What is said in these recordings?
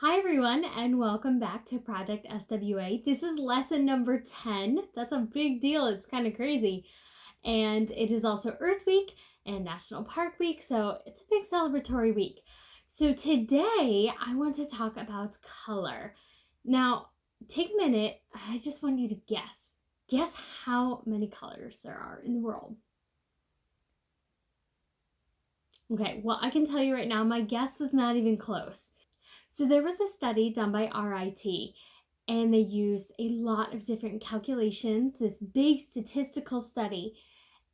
Hi everyone, and welcome back to Project SWA. This is lesson number 10. That's a big deal. It's kind of crazy. And it is also Earth Week and National Park Week, so it's a big celebratory week. So today I want to talk about color. Now, take a minute. I just want you to guess. Guess how many colors there are in the world. Okay, well, I can tell you right now, my guess was not even close. So there was a study done by RIT, and they used a lot of different calculations, this big statistical study,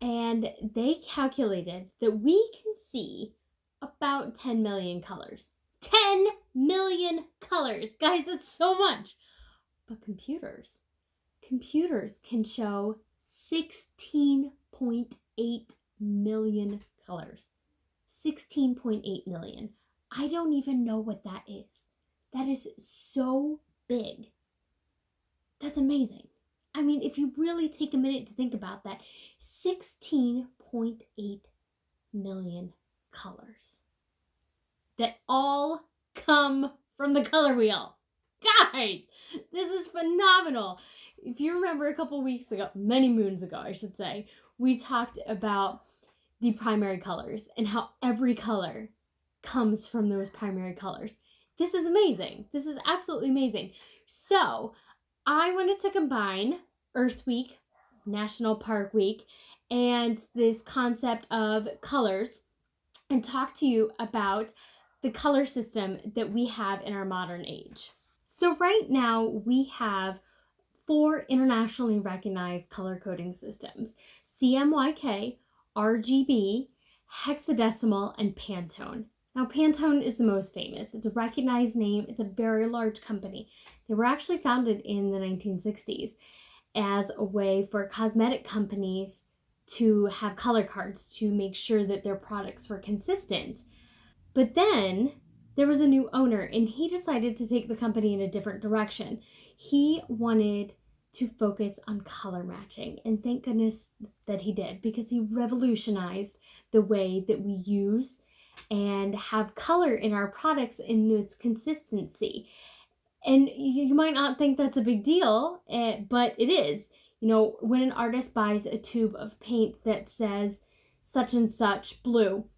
and they calculated that we can see about 10 million colors. 10 million colors! Guys, that's so much! But computers can show 16.8 million colors. 16.8 million. I don't even know what that is. That is so big. That's amazing. I mean, if you really take a minute to think about that, 16.8 million colors that all come from the color wheel. Guys, this is phenomenal. If you remember a couple weeks ago, many moons ago, I should say, we talked about the primary colors and how every color comes from those primary colors. This is amazing. This is absolutely amazing. So I wanted to combine Earth Week, National Park Week, and this concept of colors and talk to you about the color system that we have in our modern age. So right now we have 4 internationally recognized color coding systems: Cmyk, RGB, Hexadecimal, and Pantone. Now, Pantone is the most famous. It's a recognized name. It's a very large company. They were actually founded in the 1960s as a way for cosmetic companies to have color cards to make sure that their products were consistent. But then there was a new owner, and he decided to take the company in a different direction. He wanted to focus on color matching, and thank goodness that he did, because he revolutionized the way that we use and have color in our products in its consistency. And you might not think that's a big deal, but it is. You know, when an artist buys a tube of paint that says such and such blue,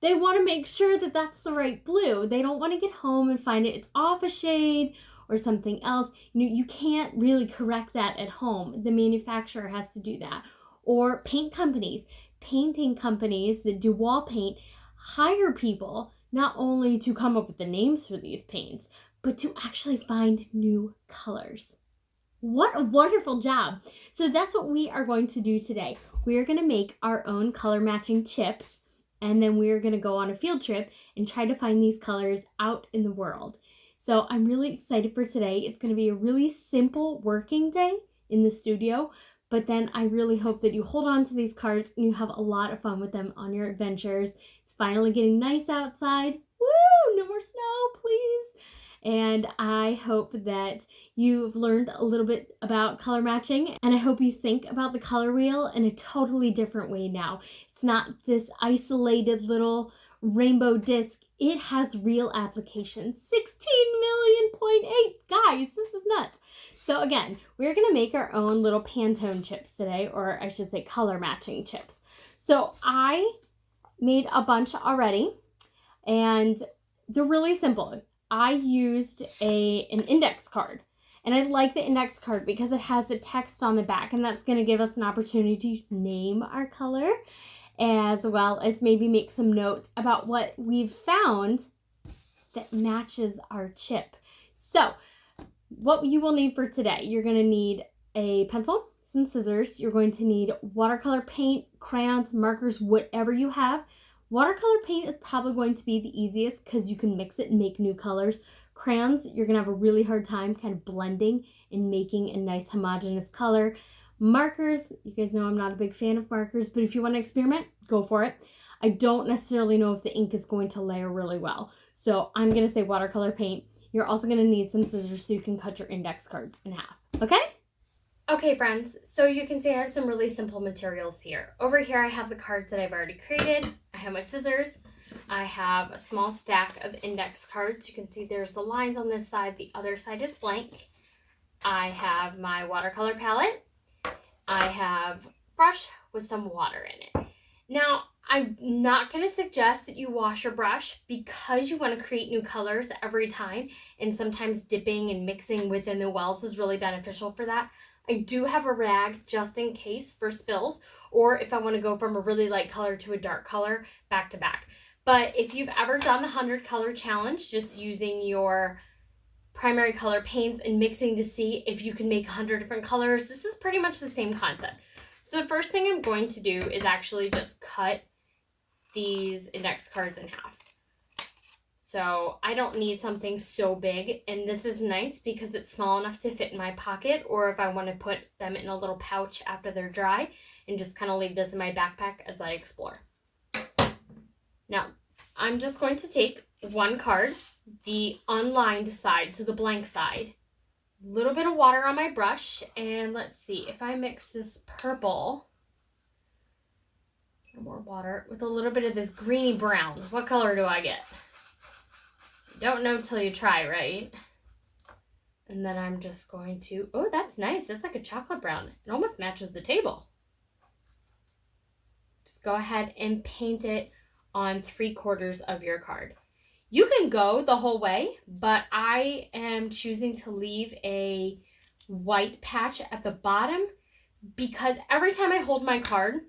they want to make sure that that's the right blue. They don't want to get home and find it's off a shade or something else. You can't really correct that at home. The manufacturer has to do that. Or painting companies that do wall paint hire people not only to come up with the names for these paints, but to actually find new colors. What a wonderful job. So that's what we are going to do today. We are going to make our own color matching chips, and then we are going to go on a field trip and try to find these colors out in the world. So I'm really excited for today. It's going to be a really simple working day in the studio, but then I really hope that you hold on to these cards and you have a lot of fun with them on your adventures. It's finally getting nice outside. Woo! No more snow, please. And I hope that you've learned a little bit about color matching, and I hope you think about the color wheel in a totally different way now. It's not this isolated little rainbow disc. It has real applications. 16.8 million. Guys, this is nuts. So again, we're going to make our own little Pantone chips today, or I should say color matching chips. So I made a bunch already, and they're really simple. I used an index card, and I like the index card because it has the text on the back, and that's going to give us an opportunity to name our color, as well as maybe make some notes about what we've found that matches our chip. So what you will need for today, you're going to need a pencil, some scissors, you're going to need watercolor paint, crayons, markers, whatever you have. Watercolor paint is probably going to be the easiest because you can mix it and make new colors. Crayons, you're going to have a really hard time kind of blending and making a nice homogeneous color. Markers, you guys know I'm not a big fan of markers, but if you want to experiment, go for it. I don't necessarily know if the ink is going to layer really well, so I'm going to say watercolor paint. You're also going to need some scissors so you can cut your index cards in half, okay? Okay, friends, so you can see I have some really simple materials here. Over here, I have the cards that I've already created. I have my scissors. I have a small stack of index cards. You can see there's the lines on this side. The other side is blank. I have my watercolor palette. I have a brush with some water in it. Now, I'm not going to suggest that you wash your brush because you want to create new colors every time, and sometimes dipping and mixing within the wells is really beneficial for that. I do have a rag just in case for spills, or if I want to go from a really light color to a dark color back to back. But if you've ever done the 100 color challenge, just using your primary color paints and mixing to see if you can make 100 different colors, this is pretty much the same concept. So the first thing I'm going to do is actually just cut these index cards in half. So I don't need something so big, and this is nice because it's small enough to fit in my pocket, or if I want to put them in a little pouch after they're dry and just kind of leave this in my backpack as I explore. Now, I'm just going to take one card, the unlined side, so the blank side, a little bit of water on my brush, and let's see if I mix this purple, more water, with a little bit of this greeny brown. What color do I get? You don't know till you try, right? And then I'm just going to, oh, that's nice. That's like a chocolate brown. It almost matches the table. Just go ahead and paint it on 3/4 of your card. You can go the whole way, but I am choosing to leave a white patch at the bottom because every time I hold my card,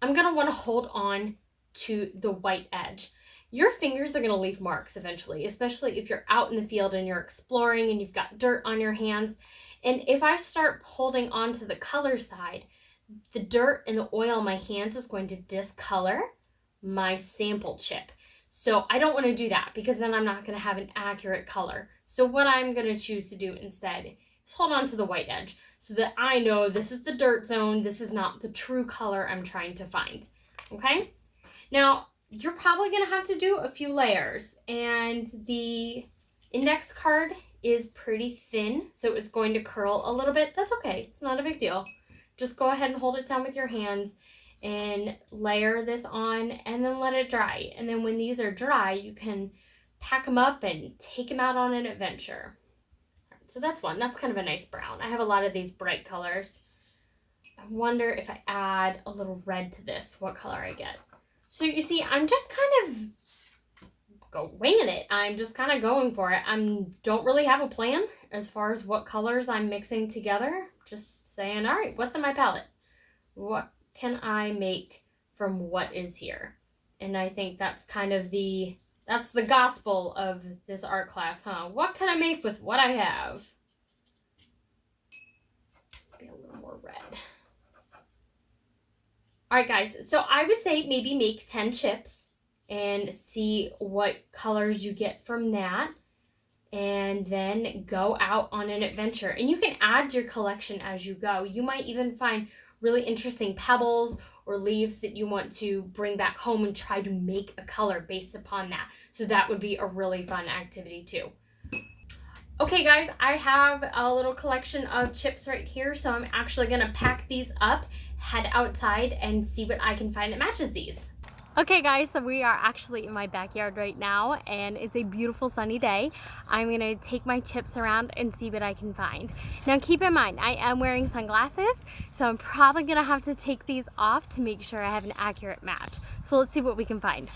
I'm going to want to hold on to the white edge. Your fingers are going to leave marks eventually, especially if you're out in the field and you're exploring and you've got dirt on your hands. And if I start holding on to the color side, the dirt and the oil on my hands is going to discolor my sample chip. So I don't want to do that because then I'm not going to have an accurate color. So what I'm going to choose to do instead is hold on to the white edge so that I know this is the dirt zone. This is not the true color I'm trying to find. Okay? Now, you're probably going to have to do a few layers, and the index card is pretty thin, so it's going to curl a little bit. That's okay. It's not a big deal. Just go ahead and hold it down with your hands and layer this on and then let it dry. And then when these are dry, you can pack them up and take them out on an adventure. So that's one. That's kind of a nice brown. I have a lot of these bright colors. I wonder if I add a little red to this, what color I get. So you see, I'm just kind of winging it. I'm just kind of going for it. I don't really have a plan as far as what colors I'm mixing together. Just saying, all right, what's in my palette? What can I make from what is here? And I think that's kind of that's the gospel of this art class, huh? What can I make with what I have? Maybe a little more red. All right, guys, so I would say maybe make 10 chips and see what colors you get from that, and then go out on an adventure. And you can add to your collection as you go. You might even find really interesting pebbles or leaves that you want to bring back home and try to make a color based upon that. So that would be a really fun activity too. Okay guys, I have a little collection of chips right here, so I'm actually gonna pack these up, head outside, and see what I can find that matches these. Okay guys, so we are actually in my backyard right now, and it's a beautiful sunny day. I'm gonna take my chips around and see what I can find. Now keep in mind, I am wearing sunglasses, so I'm probably gonna have to take these off to make sure I have an accurate match. So let's see what we can find.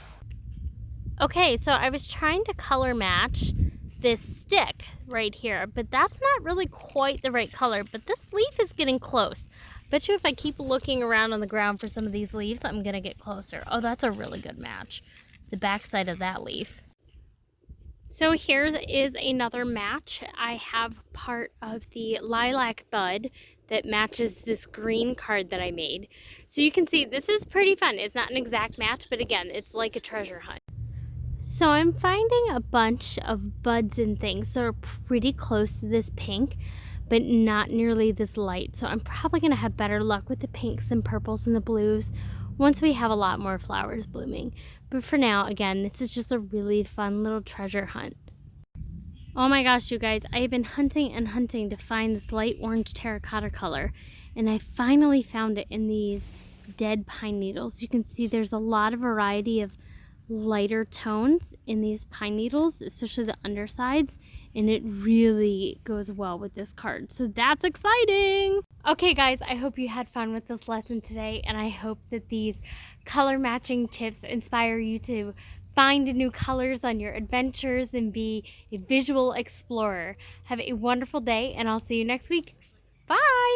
Okay, so I was trying to color match this stick right here, but that's not really quite the right color, but this leaf is getting close. Bet you if I keep looking around on the ground for some of these leaves, I'm gonna get closer. Oh, that's a really good match. The back side of that leaf. So here is another match. I have part of the lilac bud that matches this green card that I made. So you can see this is pretty fun. It's not an exact match, but again, it's like a treasure hunt. So I'm finding a bunch of buds and things that are pretty close to this pink, but not nearly this light. So I'm probably gonna have better luck with the pinks and purples and the blues once we have a lot more flowers blooming. But for now, again, this is just a really fun little treasure hunt. Oh my gosh, you guys, I've been hunting and hunting to find this light orange terracotta color, and I finally found it in these dead pine needles. You can see there's a lot of variety of lighter tones in these pine needles, especially the undersides, and it really goes well with this card. So that's exciting. Okay guys, I hope you had fun with this lesson today, and I hope that these color matching tips inspire you to find new colors on your adventures and be a visual explorer. Have a wonderful day, and I'll see you next week. Bye!